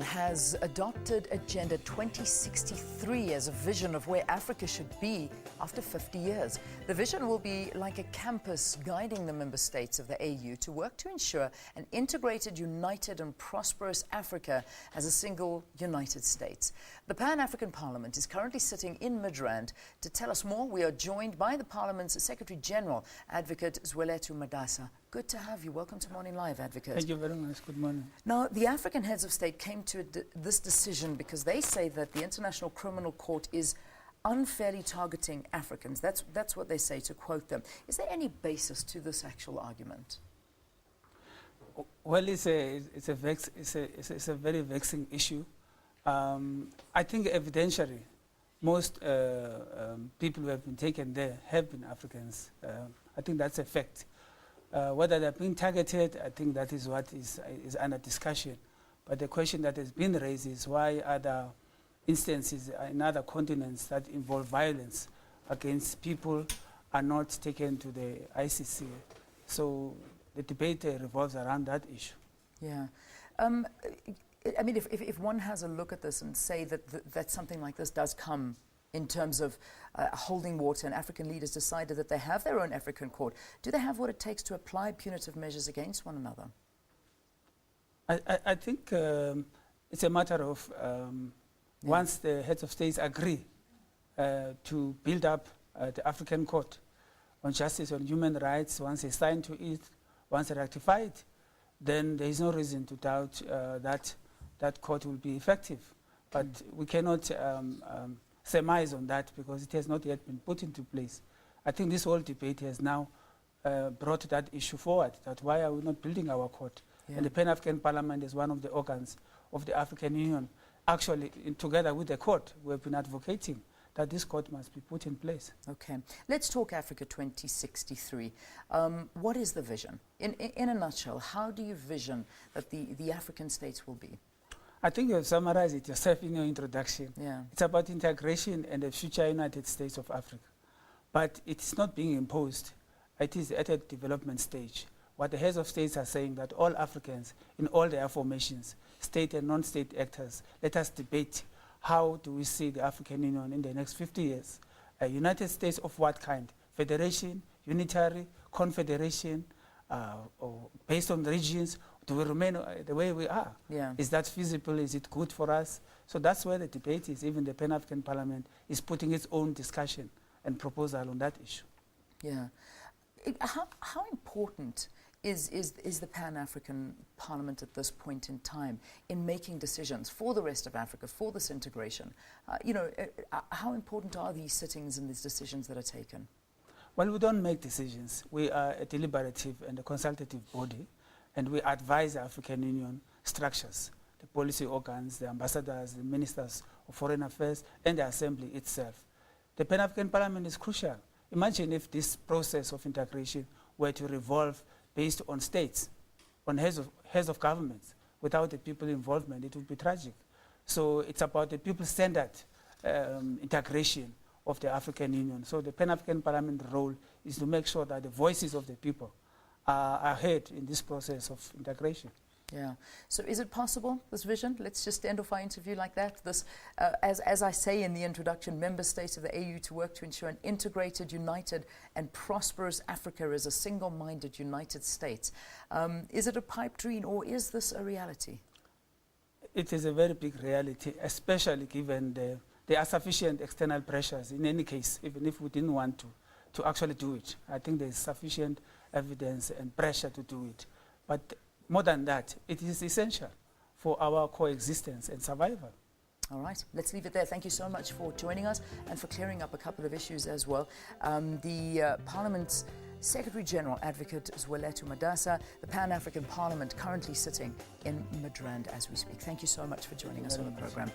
Has adopted Agenda 2063 as a vision of where Africa should be after 50 years. The vision will be like a campus guiding the member states of the AU to work to ensure an integrated, united and prosperous Africa as a single United States. The Pan-African Parliament is currently sitting in Midrand. To tell us more, we are joined by the Parliament's Secretary General, Advocate Zwelethu Madasa. Good to have you. Welcome to Morning Live, Advocate. Thank you very much. Good morning. Now, the African heads of state came to this decision because they say that the International Criminal Court is unfairly targeting Africans. That's what they say, to quote them. Is there any basis to this actual argument? Well, it's a very vexing issue. I think evidentially, most people who have been taken there have been Africans. I think that's a fact. Whether they're being targeted, I think that is what is under discussion. But the question that has been raised is why other instances in other continents that involve violence against people are not taken to the ICC. So the debate revolves around that issue. Yeah. I mean, if one has a look at this and say that something like this does come in terms of holding water, and African leaders decided that they have their own African court, do they have what it takes to apply punitive measures against one another? I think it's a matter of once the heads of states agree to build up the African Court on Justice on Human Rights, once they sign to it, once they ratify it, then there is no reason to doubt that court will be effective. But we cannot surmise on that because it has not yet been put into place. I think this whole debate has now brought that issue forward, that why are we not building our court? Yeah. And the Pan-African Parliament is one of the organs of the African Union. Actually, together with the court, we have been advocating that this court must be put in place. Okay. Let's talk Africa 2063. What is the vision? In a nutshell, how do you vision that the African states will be? I think you have summarized it yourself in your introduction. Yeah. It's about integration and the future United States of Africa. But it's not being imposed. It is at a development stage. What the heads of states are saying that all Africans in all their formations, state and non-state actors, let us debate how do we see the African Union in the next 50 years. A United States of what kind? Federation, unitary, confederation, or based on regions? Do we remain the way we are? Yeah. Is that feasible? Is it good for us? So that's where the debate is. Even the Pan-African Parliament is putting its own discussion and proposal on that issue. Yeah. How important is the Pan-African Parliament at this point in time in making decisions for the rest of Africa, for this integration? How important are these sittings and these decisions that are taken? Well, we don't make decisions. We are a deliberative and a consultative body, and we advise the African Union structures, the policy organs, the ambassadors, the ministers of foreign affairs, and the assembly itself. The Pan-African Parliament is crucial. Imagine if this process of integration were to revolve based on states, on heads of governments. Without the people involvement, it would be tragic. So it's about the people-centered integration of the African Union. So the Pan-African Parliament role is to make sure that the voices of the people are heard in this process of integration. Yeah. So is it possible, this vision? Let's just end off our interview like that. This, as I say in the introduction, member states of the AU to work to ensure an integrated, united and prosperous Africa as a single-minded United States. Is it a pipe dream or is this a reality? It is a very big reality, especially given there are sufficient external pressures in any case, even if we didn't want to actually do it. I think there is sufficient evidence and pressure to do it. But more than that, it is essential for our coexistence and survival. All right, let's leave it there. Thank you so much for joining us and for clearing up a couple of issues as well. The Parliament's Secretary General, Advocate Zwelethu Madasa, the Pan-African Parliament currently sitting in Midrand as we speak. Thank you so much for joining us on the program.